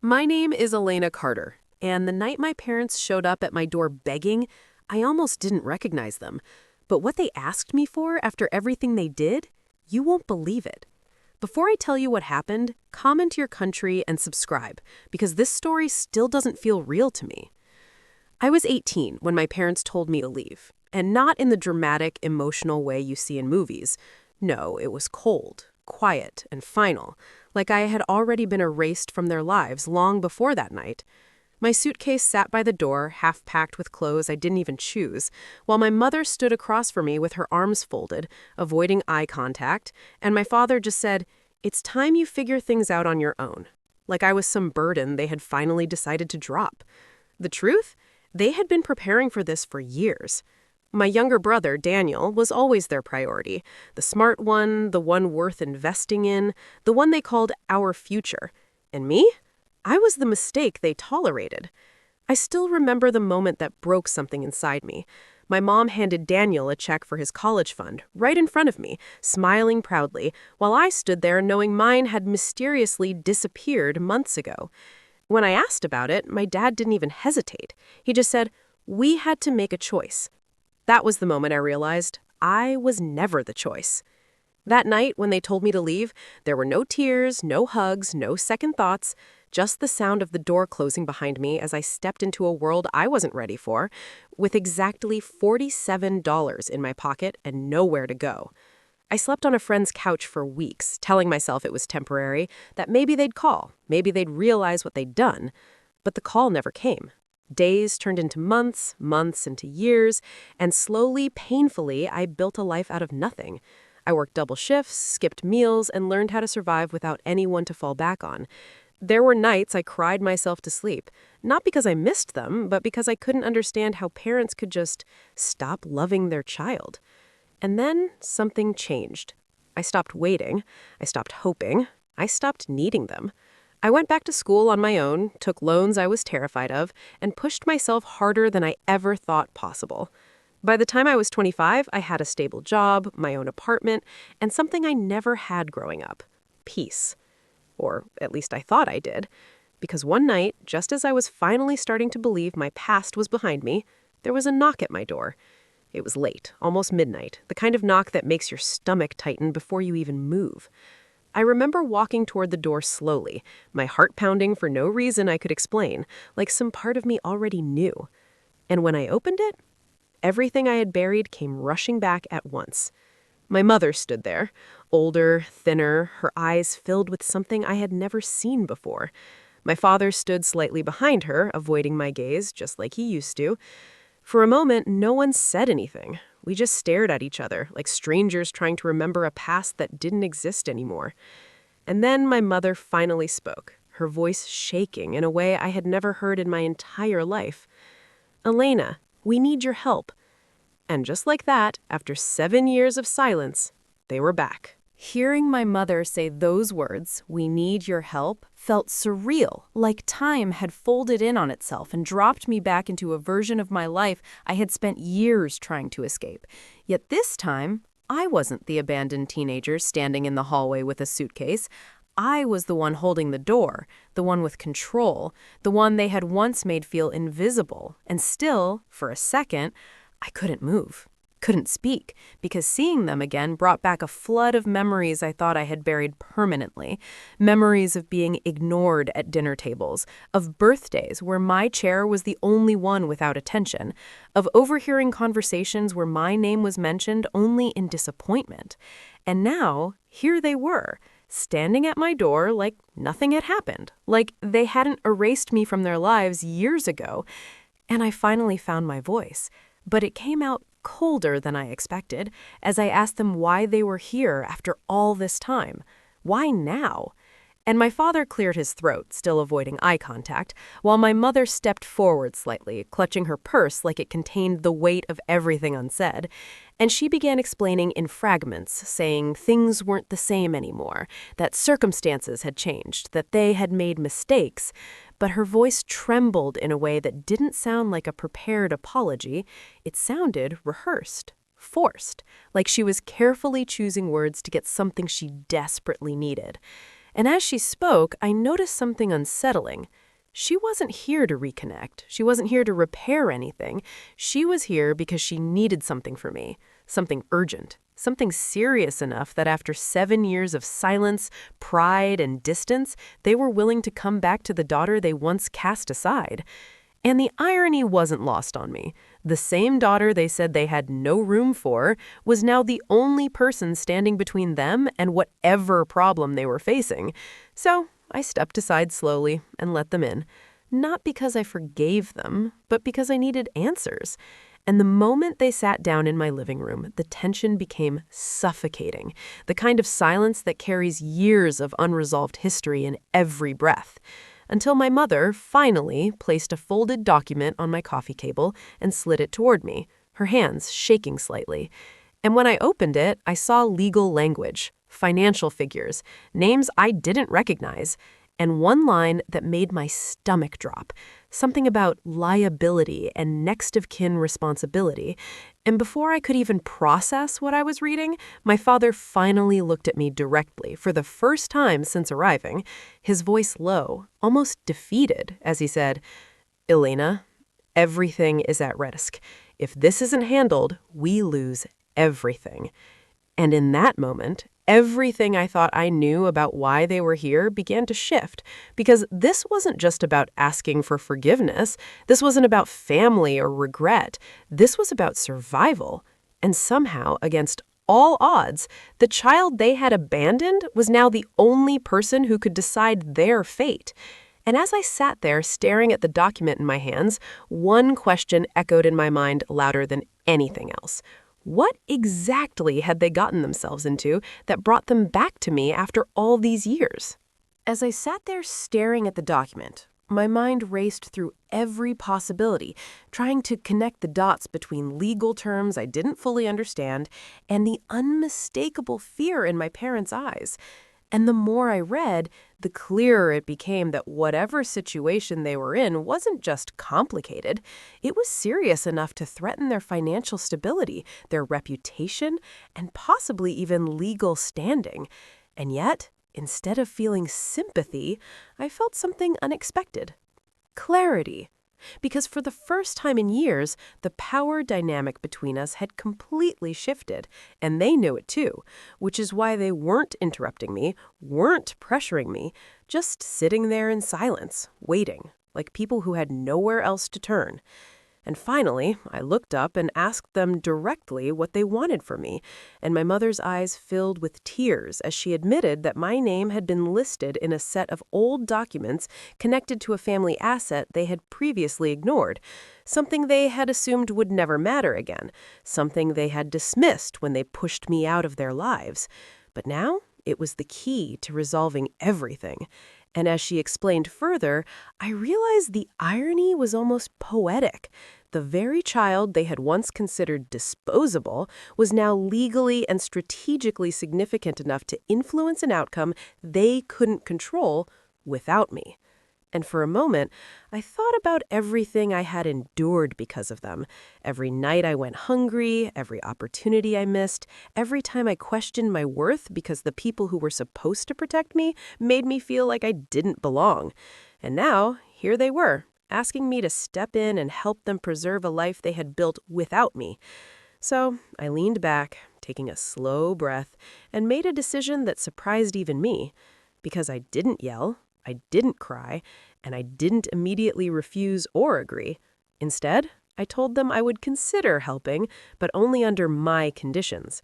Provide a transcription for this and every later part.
My name is Elena Carter, and the night my parents showed up at my door begging, I almost didn't recognize them. But what they asked me for after everything they did, you won't believe it. Before I tell you what happened, comment your country and subscribe, because this story still doesn't feel real to me. I was 18 when my parents told me to leave, and not in the dramatic, emotional way you see in movies. No, it was cold, quiet, and final, like I had already been erased from their lives long before that night. My suitcase sat by the door, half packed with clothes I didn't even choose, while my mother stood across from me with her arms folded, avoiding eye contact, and my father just said, "It's time you figure things out on your own." Like I was some burden they had finally decided to drop. The truth? They had been preparing for this for years. My younger brother, Daniel, was always their priority. The smart one, the one worth investing in, the one they called our future. And me? I was the mistake they tolerated. I still remember the moment that broke something inside me. My mom handed Daniel a check for his college fund, right in front of me, smiling proudly, while I stood there knowing mine had mysteriously disappeared months ago. When I asked about it, my dad didn't even hesitate. He just said, "We had to make a choice." That was the moment I realized I was never the choice. That night, when they told me to leave, there were no tears, no hugs, no second thoughts, just the sound of the door closing behind me as I stepped into a world I wasn't ready for, with exactly $47 in my pocket and nowhere to go. I slept on a friend's couch for weeks, telling myself it was temporary, that maybe they'd call, maybe they'd realize what they'd done. But the call never came. Days turned into months, months into years, and slowly, painfully, I built a life out of nothing. I worked double shifts, skipped meals, and learned how to survive without anyone to fall back on. There were nights I cried myself to sleep, not because I missed them, but because I couldn't understand how parents could just stop loving their child. And then something changed. I stopped waiting, I stopped hoping, I stopped needing them. I went back to school on my own, took loans I was terrified of, and pushed myself harder than I ever thought possible. By the time I was 25, I had a stable job, my own apartment, and something I never had growing up: peace. Or at least I thought I did. Because one night, just as I was finally starting to believe my past was behind me, there was a knock at my door. It was late, almost midnight, the kind of knock that makes your stomach tighten before you even move. I remember walking toward the door slowly, my heart pounding for no reason I could explain, like some part of me already knew. And when I opened it, everything I had buried came rushing back at once. My mother stood there, older, thinner, her eyes filled with something I had never seen before. My father stood slightly behind her, avoiding my gaze, just like he used to. For a moment, no one said anything. We just stared at each other, like strangers trying to remember a past that didn't exist anymore. And then my mother finally spoke, her voice shaking in a way I had never heard in my entire life. "Elena, we need your help." And just like that, after 7 years of silence, they were back. Hearing my mother say those words, "We need your help," felt surreal, like time had folded in on itself and dropped me back into a version of my life I had spent years trying to escape. Yet this time, I wasn't the abandoned teenager standing in the hallway with a suitcase. I was the one holding the door, the one with control, the one they had once made feel invisible. And still, for a second, I couldn't move, couldn't speak, because seeing them again brought back a flood of memories I thought I had buried permanently. Memories of being ignored at dinner tables, of birthdays where my chair was the only one without attention, of overhearing conversations where my name was mentioned only in disappointment. And now, here they were, standing at my door like nothing had happened, like they hadn't erased me from their lives years ago. And I finally found my voice. But it came out colder than I expected as I asked them why they were here after all this time. Why now? And my father cleared his throat, still avoiding eye contact, while my mother stepped forward slightly, clutching her purse like it contained the weight of everything unsaid. And she began explaining in fragments, saying things weren't the same anymore, that circumstances had changed, that they had made mistakes. But her voice trembled in a way that didn't sound like a prepared apology. It sounded rehearsed, forced, like she was carefully choosing words to get something she desperately needed. And as she spoke, I noticed something unsettling. She wasn't here to reconnect. She wasn't here to repair anything. She was here because she needed something from me, something urgent, something serious enough that after 7 years of silence, pride, and distance, they were willing to come back to the daughter they once cast aside. And the irony wasn't lost on me. The same daughter they said they had no room for was now the only person standing between them and whatever problem they were facing. So I stepped aside slowly and let them in, not because I forgave them, but because I needed answers. And the moment they sat down in my living room, the tension became suffocating, the kind of silence that carries years of unresolved history in every breath. Until my mother finally placed a folded document on my coffee table and slid it toward me, her hands shaking slightly. And when I opened it, I saw legal language, financial figures, names I didn't recognize, and one line that made my stomach drop, something about liability and next-of-kin responsibility. And before I could even process what I was reading, my father finally looked at me directly for the first time since arriving, his voice low, almost defeated, as he said, "Elena, everything is at risk. If this isn't handled, we lose everything." And in that moment, everything I thought I knew about why they were here began to shift, because this wasn't just about asking for forgiveness. This wasn't about family or regret. This was about survival. And somehow, against all odds, the child they had abandoned was now the only person who could decide their fate. And as I sat there staring at the document in my hands, one question echoed in my mind louder than anything else. What exactly had they gotten themselves into that brought them back to me after all these years? As I sat there staring at the document, my mind raced through every possibility, trying to connect the dots between legal terms I didn't fully understand and the unmistakable fear in my parents' eyes. And the more I read, the clearer it became that whatever situation they were in wasn't just complicated. It was serious enough to threaten their financial stability, their reputation, and possibly even legal standing. And yet, instead of feeling sympathy, I felt something unexpected. Clarity. Because for the first time in years, the power dynamic between us had completely shifted, and they knew it too, which is why they weren't interrupting me, weren't pressuring me, just sitting there in silence, waiting, like people who had nowhere else to turn. And finally, I looked up and asked them directly what they wanted from me, and my mother's eyes filled with tears as she admitted that my name had been listed in a set of old documents connected to a family asset they had previously ignored, something they had assumed would never matter again, something they had dismissed when they pushed me out of their lives. But now, it was the key to resolving everything. And as she explained further, I realized the irony was almost poetic. The very child they had once considered disposable was now legally and strategically significant enough to influence an outcome they couldn't control without me. And for a moment, I thought about everything I had endured because of them. Every night I went hungry, every opportunity I missed, every time I questioned my worth because the people who were supposed to protect me made me feel like I didn't belong. And now, here they were, asking me to step in and help them preserve a life they had built without me. So I leaned back, taking a slow breath, and made a decision that surprised even me. Because I didn't yell, I didn't cry, and I didn't immediately refuse or agree. Instead, I told them I would consider helping, but only under my conditions.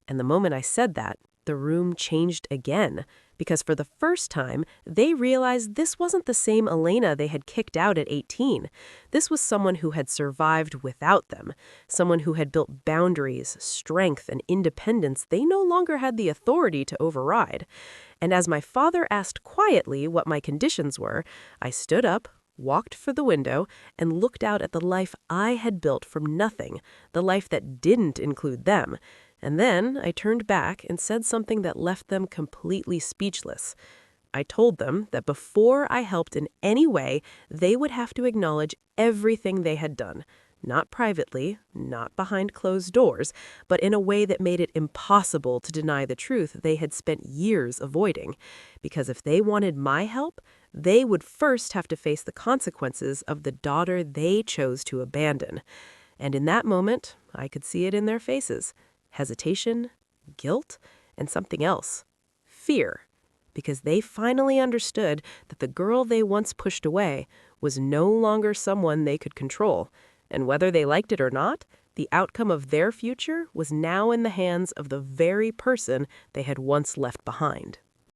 And the moment I said that, the room changed again, because for the first time, they realized this wasn't the same Elena they had kicked out at 18. This was someone who had survived without them, someone who had built boundaries, strength, and independence they no longer had the authority to override. And as my father asked quietly what my conditions were, I stood up, walked for the window, and looked out at the life I had built from nothing, the life that didn't include them. And then I turned back and said something that left them completely speechless. I told them that before I helped in any way, they would have to acknowledge everything they had done. Not privately, not behind closed doors, but in a way that made it impossible to deny the truth they had spent years avoiding. Because if they wanted my help, they would first have to face the consequences of the daughter they chose to abandon. And in that moment, I could see it in their faces: hesitation, guilt, and something else: fear. Because they finally understood that the girl they once pushed away was no longer someone they could control. And whether they liked it or not, the outcome of their future was now in the hands of the very person they had once left behind.